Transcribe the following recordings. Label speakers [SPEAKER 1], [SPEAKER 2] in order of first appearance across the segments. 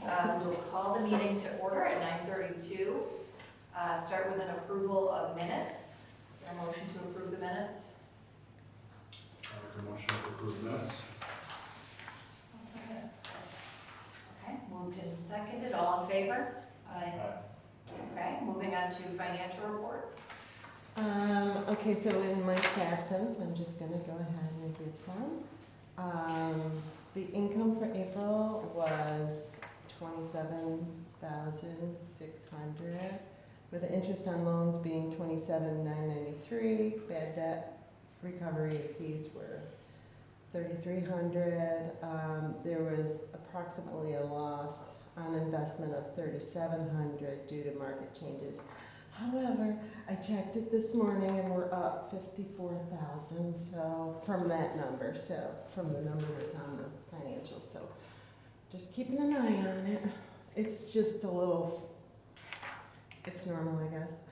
[SPEAKER 1] We'll call the meeting to order at 9:32. Start with an approval of minutes. Is there a motion to approve the minutes?
[SPEAKER 2] I'll make a motion to approve minutes.
[SPEAKER 1] Okay, moved and seconded. All in favor?
[SPEAKER 2] Aye.
[SPEAKER 1] Okay, moving on to financial reports.
[SPEAKER 3] Okay, so in Mike's absence, I'm just gonna go ahead and give them. The income for April was 27,600, with the interest on loans being 27,993. Bad debt recovery fees were 3,300. There was approximately a loss on investment of 3,700 due to market changes. However, I checked it this morning and we're up 54,000, so from that number, so from the number that's on the financials, so just keeping an eye on it. It's just a little, it's normal, I guess.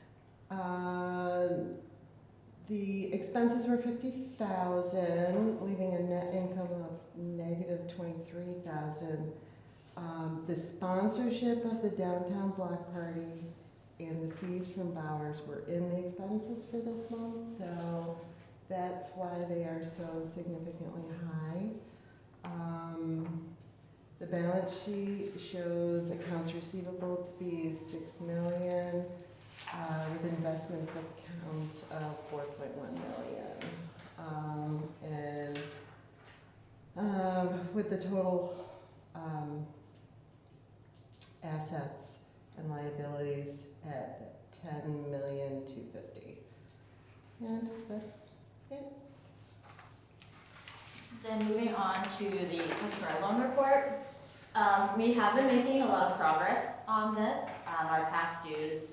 [SPEAKER 3] The expenses were 50,000, leaving a net income of negative 23,000. The sponsorship of the downtown block party and the fees from Bowers were in the expenses for this month, so that's why they are so significantly high. The balance sheet shows accounts receivable to be 6 million, with investments accounts of 4.1 million. With the total assets and liabilities at 10,250,000. And that's it.
[SPEAKER 4] Then moving on to the customer loan report. We have been making a lot of progress on this. Our past dues,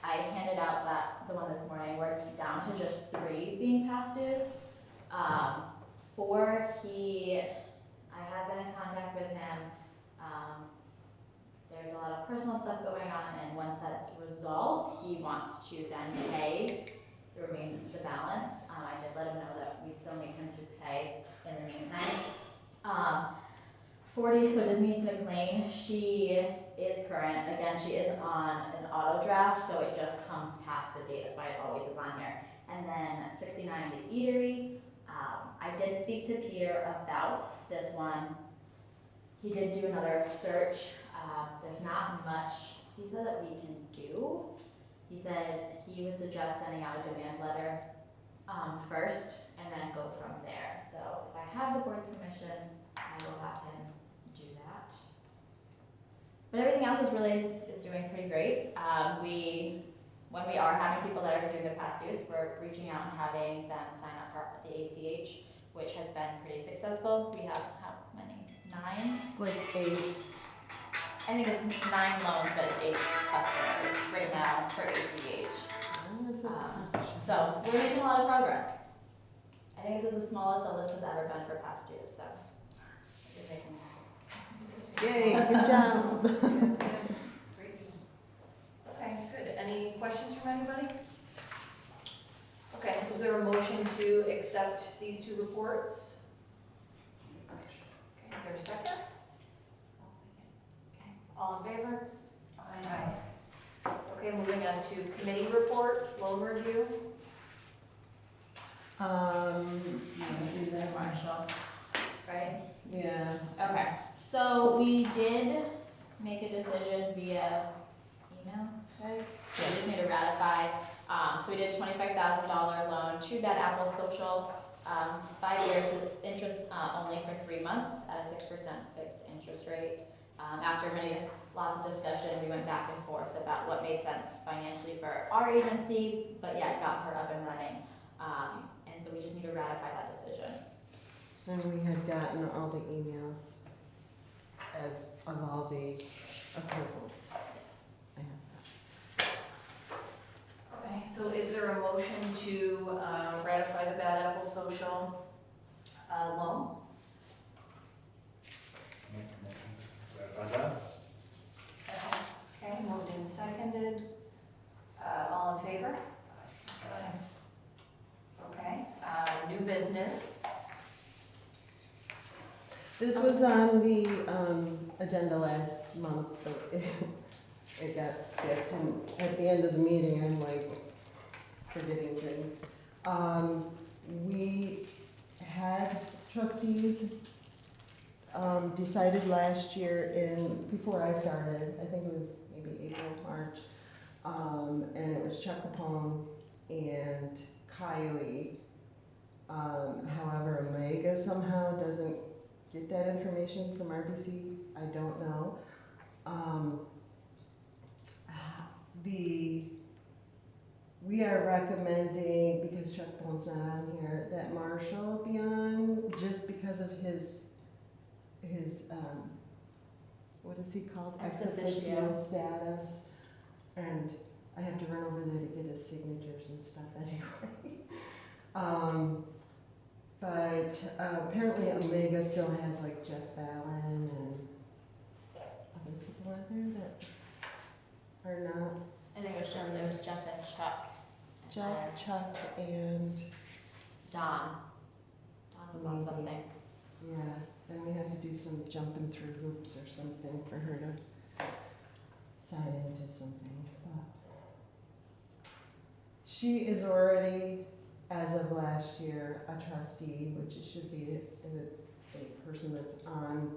[SPEAKER 4] I handed out the one this morning, we're down to just 3 being past dues. 4, I have been in contact with him. There's a lot of personal stuff going on, and once that's resolved, he wants to then pay the balance. I did let him know that we still need him to pay in the meantime. 40, so Disney's McLean, she is current. Again, she is on an auto draft, so it just comes past the date. That's why it always is on here. And then 69, the eatery. I did speak to Peter about this one. He did do another search. There's not much he said that we can do. He said he would suggest sending out a demand letter first and then go from there. So if I have the board's permission, I will have him do that. But everything else is doing pretty great. When we are having people that are doing their past dues, we're reaching out and having them sign up for the ACH, which has been pretty successful. We have how many? 9?
[SPEAKER 3] Like 8.
[SPEAKER 4] I think it's 9 loans, but it's 8 customers right now for ACH. So we're making a lot of progress. I think this is the smallest the list has ever been for past dues, so we're making
[SPEAKER 3] Yay, good job.
[SPEAKER 1] Great. Okay, good. Any questions from anybody? Okay, is there a motion to accept these 2 reports? Okay, is there a second? Okay, all in favor? Aye. Okay, moving on to committee reports, loan review.
[SPEAKER 4] do that, Marshall, right?
[SPEAKER 3] Yeah.
[SPEAKER 4] Okay, so we did make a decision via email, right? So we just need to ratify. So we did a $25,000 loan to Bad Apple Social, 5 years with interest only for 3 months at a 6% fixed interest rate. After lots of discussion, we went back and forth about what made sense financially for our agency, but yet got her up and running. And so we just need to ratify that decision.
[SPEAKER 3] And we had gotten all the emails of all the approvals. I have that.
[SPEAKER 1] Okay, so is there a motion to ratify the Bad Apple Social loan?
[SPEAKER 2] Make a motion to ratify that.
[SPEAKER 1] Okay, moved and seconded. All in favor? Okay, new business.
[SPEAKER 3] This was on the agenda last month, but it got skipped, and at the end of the meeting, I'm like forgetting things. We had trustees decided last year before I started, I think it was maybe April, March, and it was Chuck Capone and Kylie. However, Omega somehow doesn't get that information from RBC, I don't know. We are recommending, because Chuck Capone's not on here, that Marshall be on, just because of his, what is he called?
[SPEAKER 4] Ex officio.
[SPEAKER 3] Status. And I have to run over there to get his signatures and stuff anyway. But apparently Omega still has like Jeff Fallon and other people out there that are not.
[SPEAKER 4] I think it was just, there was Jeff and Chuck.
[SPEAKER 3] Chuck and,
[SPEAKER 4] Don. Don was on
[SPEAKER 3] Maybe.
[SPEAKER 4] something.
[SPEAKER 3] yeah, then we have to do some jumping through hoops or something for her to sign into something. But she is already, as of last year, a trustee, which it should be a person that's on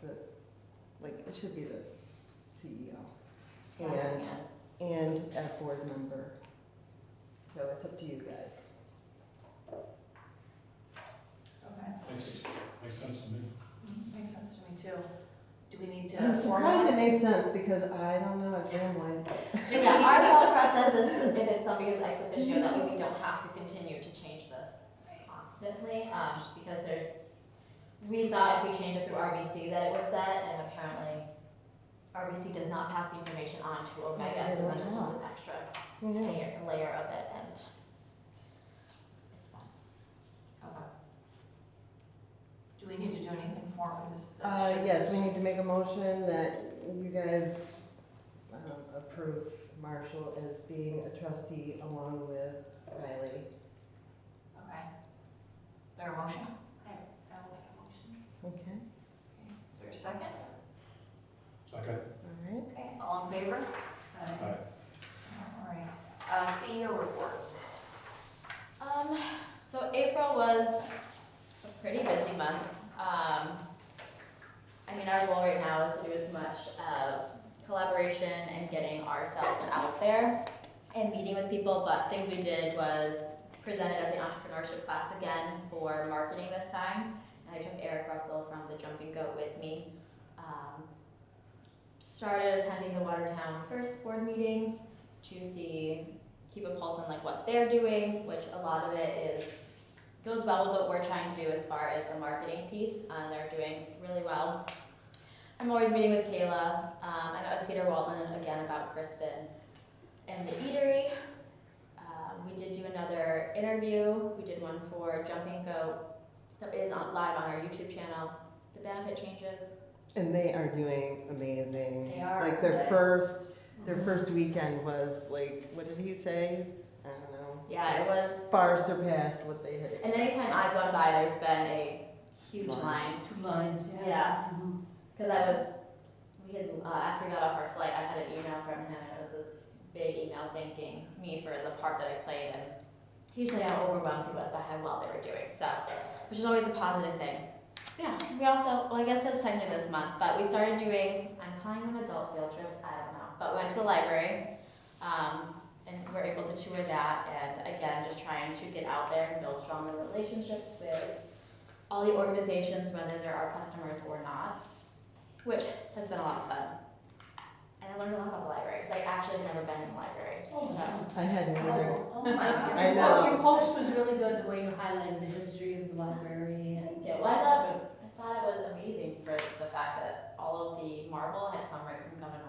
[SPEAKER 3] the, like, it should be the CEO. And a board member. So it's up to you guys.
[SPEAKER 1] Okay.
[SPEAKER 2] Makes sense to me.
[SPEAKER 1] Makes sense to me too. Do we need to?
[SPEAKER 3] I'm surprised it
[SPEAKER 1] formalize-
[SPEAKER 3] made sense because I don't know, I've been like.
[SPEAKER 4] So yeah, our thought process is if it's somebody who's ex officio, that way we don't have to continue to change this constantly, because we thought if we changed it through RBC that it was set, and apparently RBC does not pass the information on to Omega, so then this is an extra layer of it, and it's fun.
[SPEAKER 1] Okay. Do we need to do anything for it? Because that's just-
[SPEAKER 3] Yes, we need to make a motion that you guys approve Marshall as being a trustee along with Kylie.
[SPEAKER 1] Okay. Is there a motion? I will make a motion.
[SPEAKER 3] Okay,
[SPEAKER 1] Is there a second?
[SPEAKER 2] Second.
[SPEAKER 3] all right.
[SPEAKER 1] Okay, all in favor?
[SPEAKER 2] Aye.
[SPEAKER 1] All right. CEO report.
[SPEAKER 4] So April was a pretty busy month. I mean, our goal right now is to do as much of collaboration and getting ourselves out there and meeting with people, but things we did was presented at the entrepreneurship class again for marketing this time. And I took Eric Russell from the Jumping Goat with me. Started attending the Watertown First board meetings to keep a pulse on like what they're doing, which a lot of it goes well with what we're trying to do as far as the marketing piece, and they're doing really well. I'm always meeting with Kayla. I met with Peter Walton again about Kristen and the eatery. We did do another interview. We did one for Jumping Goat that is live on our YouTube channel. The benefit changes.
[SPEAKER 3] And they are doing amazing.
[SPEAKER 1] They are,
[SPEAKER 3] Like
[SPEAKER 1] aren't
[SPEAKER 3] their first weekend was like, what did he say? I don't know.
[SPEAKER 4] Yeah, it was.
[SPEAKER 3] Far surpassed what they had
[SPEAKER 4] And
[SPEAKER 3] expected.
[SPEAKER 4] anytime I've gone by, there's been a huge
[SPEAKER 3] Line.
[SPEAKER 4] line.
[SPEAKER 5] 2 lines, yeah.
[SPEAKER 4] Yeah.
[SPEAKER 5] Mhm.
[SPEAKER 4] Because we had, after we got off our flight, I had an email from him, and it was this big email thanking me for the part that I played, and he said how overwhelmed he was by how well they were doing, so, which is always a positive thing. Yeah, we also, well, I guess that's technically this month, but we started doing, I'm calling them adult field trips, I don't know, but we went to the library, and we're able to tour that, and again, just trying to get out there and build stronger relationships with all the organizations, whether they're our customers or not, which has been a lot of fun. And I learned a lot about the library, because I actually have never been in the library,
[SPEAKER 5] Oh,
[SPEAKER 4] so.
[SPEAKER 3] I had neither.
[SPEAKER 1] Oh my God.
[SPEAKER 3] I know.
[SPEAKER 5] Your post was really good, the way you highlighted the history of the library and.
[SPEAKER 4] Thank you. Well, I thought it was amazing for the fact that all of the marble had come right from Governor.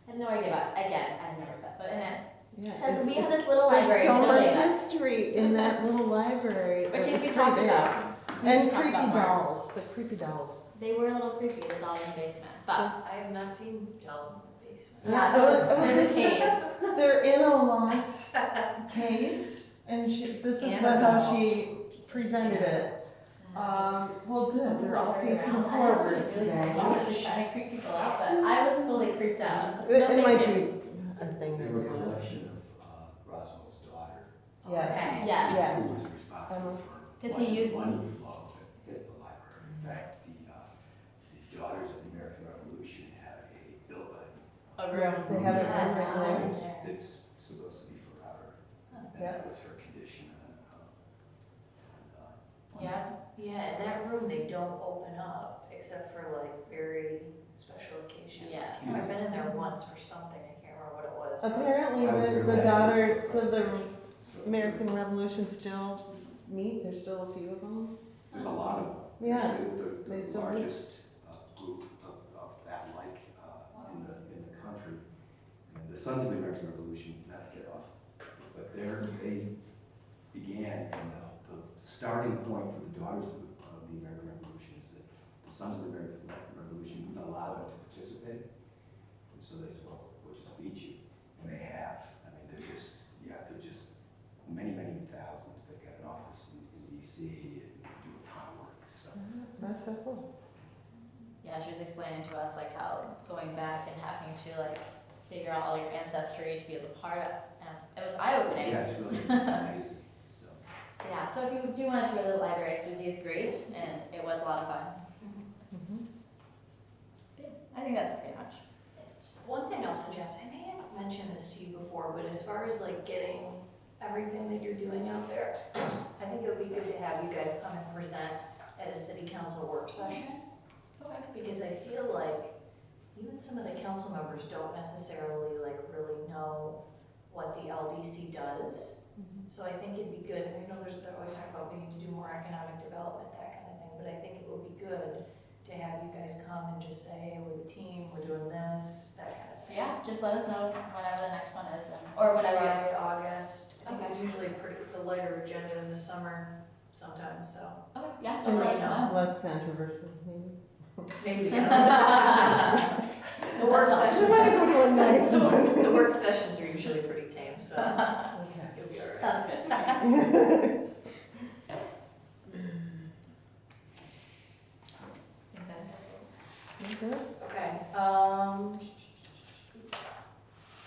[SPEAKER 4] I had no idea about, again, I had never set foot in it.
[SPEAKER 3] Yeah,
[SPEAKER 4] Because we have
[SPEAKER 3] it's-
[SPEAKER 4] this little library.
[SPEAKER 3] There's so
[SPEAKER 4] in
[SPEAKER 3] much
[SPEAKER 4] Philadelphia,
[SPEAKER 3] history in that little library.
[SPEAKER 4] Which needs to be
[SPEAKER 3] It's
[SPEAKER 4] talked
[SPEAKER 3] pretty big.
[SPEAKER 4] about. We
[SPEAKER 3] And
[SPEAKER 4] need to talk
[SPEAKER 3] creepy
[SPEAKER 4] about more.
[SPEAKER 3] dolls, the creepy dolls.
[SPEAKER 4] They were a little creepy, the doll in the basement, but.
[SPEAKER 1] I have not seen dolls in the basement.
[SPEAKER 4] Yeah,
[SPEAKER 3] There's
[SPEAKER 4] there's a
[SPEAKER 3] a
[SPEAKER 4] case.
[SPEAKER 3] They're in a locked case, and this is
[SPEAKER 1] Annabelle.
[SPEAKER 3] how she presented it. Well, good, they're all facing
[SPEAKER 4] Around.
[SPEAKER 3] forward
[SPEAKER 4] It's really
[SPEAKER 3] today.
[SPEAKER 4] fun. It's trying to creep people out, but I was fully creeped out.
[SPEAKER 3] It
[SPEAKER 4] No, thank
[SPEAKER 3] might
[SPEAKER 4] you.
[SPEAKER 3] be a thing
[SPEAKER 6] They
[SPEAKER 3] to
[SPEAKER 6] were a
[SPEAKER 3] do.
[SPEAKER 6] collection of Roswell's daughter.
[SPEAKER 3] Yes,
[SPEAKER 4] Yes.
[SPEAKER 3] yes.
[SPEAKER 6] Who was responsible for
[SPEAKER 4] 'Cause
[SPEAKER 6] much
[SPEAKER 4] he
[SPEAKER 6] of
[SPEAKER 4] used-
[SPEAKER 6] the money flow that hit the library. In fact, the Daughters of the American Revolution have a bill buddy.
[SPEAKER 4] A
[SPEAKER 3] Yes,
[SPEAKER 4] room.
[SPEAKER 3] they have it
[SPEAKER 1] Yes.
[SPEAKER 3] right there.
[SPEAKER 6] It's supposed to be forever. And
[SPEAKER 3] Yeah.
[SPEAKER 6] that was her condition.
[SPEAKER 4] Yeah.
[SPEAKER 1] Yeah, in that room, they don't open up, except for like very special occasions.
[SPEAKER 4] Yeah.
[SPEAKER 1] I've been in there once for something, I can't remember what it was. but-
[SPEAKER 3] Apparently,
[SPEAKER 6] I was
[SPEAKER 3] the
[SPEAKER 6] there last
[SPEAKER 3] daughters
[SPEAKER 6] week for a
[SPEAKER 3] of the
[SPEAKER 6] presentation. So
[SPEAKER 3] American Revolution still meet, there's still a few of them.
[SPEAKER 6] There's a lot of them.
[SPEAKER 3] Yeah,
[SPEAKER 6] Actually,
[SPEAKER 3] they
[SPEAKER 6] the
[SPEAKER 3] still do.
[SPEAKER 6] largest group of that like in the country. And the Sons of the American Revolution, not to get off, but they began, and the starting point for the Daughters of the American Revolution is that the Sons of the American Revolution wouldn't allow them to participate. And so they said, well, we'll just beat you. And they have. I mean, they're just many, many thousands. They've got an office in DC and do a ton of work, so.
[SPEAKER 3] That's so cool.
[SPEAKER 4] Yeah, she was explaining to us like how going back and having to like figure out all your ancestry to be able to part of, and it was eye-opening.
[SPEAKER 6] Yeah, it's really amazing, so.
[SPEAKER 4] Yeah, so if you do want to go to the library, Susie is great, and it was a lot of fun.
[SPEAKER 3] Mhm.
[SPEAKER 4] I think that's pretty much it.
[SPEAKER 1] One thing I'll suggest, I may have mentioned this to you before, but as far as like getting everything that you're doing out there, I think it would be good to have you guys come and present at a city council work session.
[SPEAKER 4] Okay.
[SPEAKER 1] Because I feel like even some of the council members don't necessarily like really know what the LDC does. So I think it'd be good, and I know they're always talking about we need to do more economic development, that kind of thing, but I think it would be good to have you guys come and just say, hey, we're the team, we're doing this, that kind of thing.
[SPEAKER 4] Yeah, just let us know whenever the next one is, or whenever.
[SPEAKER 1] July, August, I think
[SPEAKER 4] Okay.
[SPEAKER 1] it's usually it's a lighter agenda in the summer sometimes, so.
[SPEAKER 4] Okay, yeah,
[SPEAKER 1] Just
[SPEAKER 4] just
[SPEAKER 1] let
[SPEAKER 4] let
[SPEAKER 1] me
[SPEAKER 4] us
[SPEAKER 1] know.
[SPEAKER 4] know.
[SPEAKER 3] Less controversial, maybe.
[SPEAKER 1] Maybe, yeah. The work sessions.
[SPEAKER 3] We wanna go to a nice one.
[SPEAKER 1] The work sessions are usually pretty tame, so
[SPEAKER 3] Okay.
[SPEAKER 1] you'll be all right.
[SPEAKER 4] Sounds good.
[SPEAKER 3] Okay.
[SPEAKER 1] Okay, all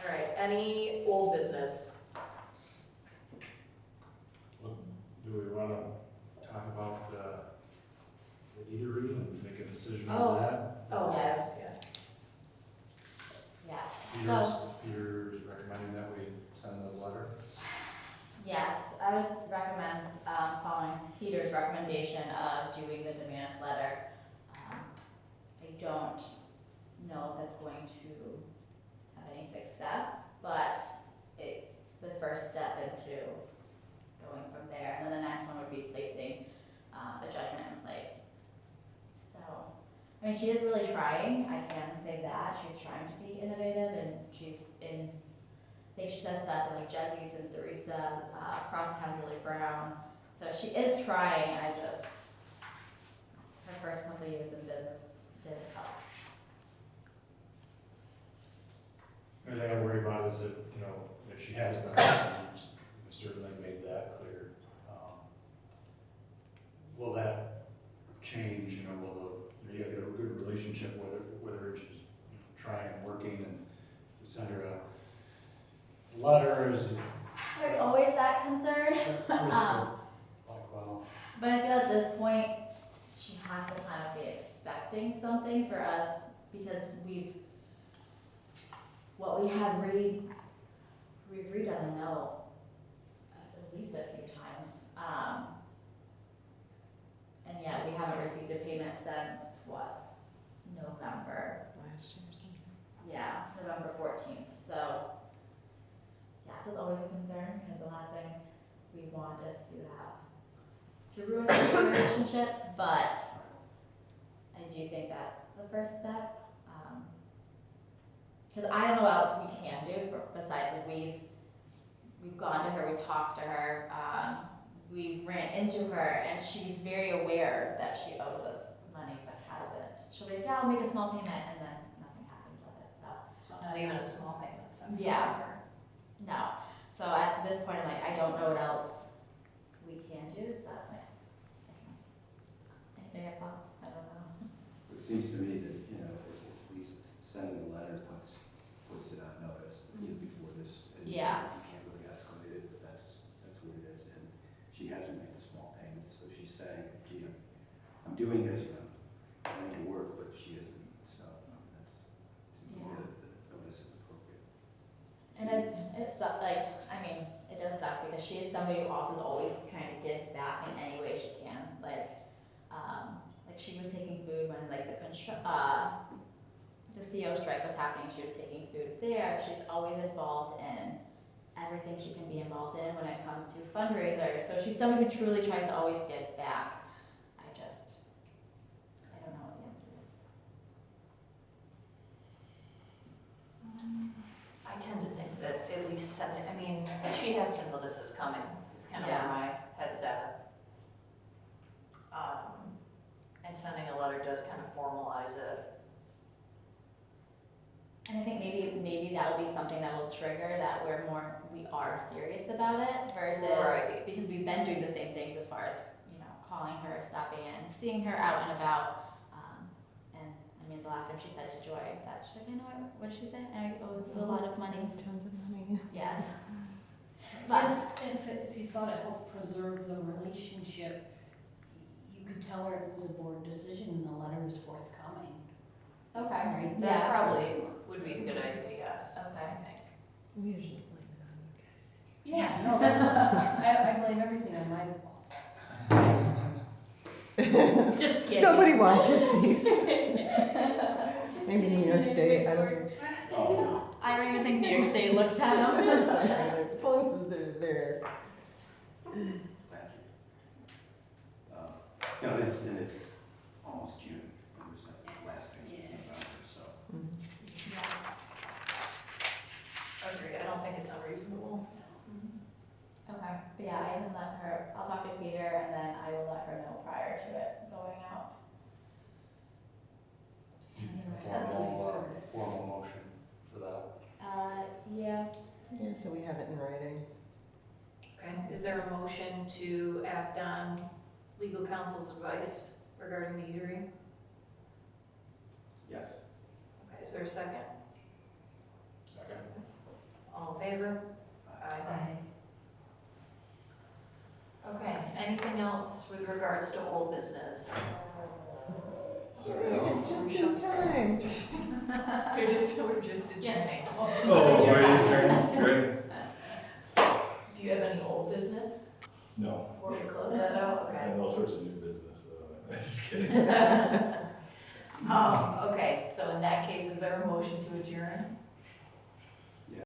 [SPEAKER 1] right, any old business?
[SPEAKER 2] Do we want to talk about the eatery and make a decision
[SPEAKER 4] Oh.
[SPEAKER 2] on that?
[SPEAKER 1] Oh,
[SPEAKER 4] Yes.
[SPEAKER 1] yeah.
[SPEAKER 4] Yes,
[SPEAKER 2] Peter's,
[SPEAKER 4] so,
[SPEAKER 2] Peter's recommending that we send the letter.
[SPEAKER 4] yes, I would recommend, following Peter's recommendation of doing the demand letter. I don't know if that's going to have any success, but it's the first step into going from there. And then the next one would be placing a judgment in place. So, I mean, she is really trying, I can say that. She's trying to be innovative, and she's in, I think she says stuff in like Jesse's and Theresa, Crosstown Julie Brown. So she is trying, I just, her first couple of years in business didn't help.
[SPEAKER 2] The only thing I worry about is that, you know, if she has been, we certainly made that clear. Will that change, you know, you have a good relationship with her, she's trying and working, and we send her a letter, is it?
[SPEAKER 4] There's always that concern,
[SPEAKER 2] Like, well,
[SPEAKER 4] but I feel at this point, she has to kind of be expecting something for us, because what we have we've redone a no at least a few times. And yet we haven't received a payment since, what, November?
[SPEAKER 3] Last year or something.
[SPEAKER 4] Yeah, November 14th, so, yeah, so it's always a concern, because the last thing we want is to ruin our relationships, but I do think that's the first step. Because I don't know what else we can do besides, like, we've gone to her, we talked to her, we've ran into her, and she's very aware that she owes us money, but hasn't. She'll be like, yeah, I'll make a small payment, and then nothing happens with it, so.
[SPEAKER 1] So not even a small payment, since.
[SPEAKER 4] Yeah. No, so at this point, I'm like, I don't know what else we can do, so that's like. your thoughts? I don't know.
[SPEAKER 6] It seems to me that, you know, at least sending a letter puts it on notice, you know, before this. And so
[SPEAKER 4] Yeah.
[SPEAKER 6] you can't really escalate it, but that's what it is. And she hasn't made the small payments, so she's saying, gee, I'm doing this, and I'm going to work, but she isn't. So seems to me that the notice is appropriate.
[SPEAKER 4] And it's like, I mean, it does suck because she is somebody who also is always trying to give back in any way she can. Like she was taking food when like the CO strike was happening. She was taking food there. She's always involved in everything she can be involved in when it comes to fundraisers. So she's someone who truly tries to always give back. I don't know what the answer is.
[SPEAKER 1] I tend to think that at least send it, I mean, she has to know this is coming, is kind of where
[SPEAKER 4] Yeah.
[SPEAKER 1] my head's at. And sending a letter does kind of formalize it.
[SPEAKER 4] And I think maybe that'll be something that will trigger that we are serious about it versus,
[SPEAKER 1] Right.
[SPEAKER 4] because we've been doing the same things as far as, you know, calling her, stopping in, seeing her out and about. And I mean, the last time she said to Joy that she's like, you know what did she say? I owe you a lot of money.
[SPEAKER 3] Tons of money.
[SPEAKER 4] Yes. But,
[SPEAKER 5] Yes, if you thought it helped preserve the relationship, you could tell her it was a board decision and the letter is forthcoming.
[SPEAKER 4] okay,
[SPEAKER 5] Right.
[SPEAKER 1] That
[SPEAKER 4] yeah,
[SPEAKER 1] probably would be a good idea, yes,
[SPEAKER 4] Okay.
[SPEAKER 1] I think.
[SPEAKER 3] We usually blame it on you guys.
[SPEAKER 5] Yeah, no, I blame everything on my fault. Just kidding.
[SPEAKER 3] Nobody watches these. Maybe New York State, I don't know.
[SPEAKER 6] Oh, no.
[SPEAKER 4] I don't even think New York State looks at them.
[SPEAKER 3] As long as they're there.
[SPEAKER 6] Thank you. You know, it's almost June, it was like last week in November, so.
[SPEAKER 1] Agree, I don't think it's unreasonable.
[SPEAKER 4] Okay, but yeah, I can let her, I'll talk to Peter and then I will let her know prior to it going out.
[SPEAKER 2] Formal motion for that.
[SPEAKER 4] Yeah.
[SPEAKER 3] Yeah, so we have it in writing.
[SPEAKER 1] Okay, is there a motion to act on legal counsel's advice regarding the eatery?
[SPEAKER 6] Yes.
[SPEAKER 1] Okay, is there a second?
[SPEAKER 2] Second.
[SPEAKER 1] All in favor? Aye. Okay, anything else with regards to old business?
[SPEAKER 3] Just in time.
[SPEAKER 1] We're just adjourning.
[SPEAKER 2] Oh, great.
[SPEAKER 1] Do you have any old business
[SPEAKER 7] No,
[SPEAKER 1] before we close that out?
[SPEAKER 7] I
[SPEAKER 1] Okay.
[SPEAKER 7] have all sorts of new business, so just kidding.
[SPEAKER 1] Okay, so in that case, is there a motion to adjourn?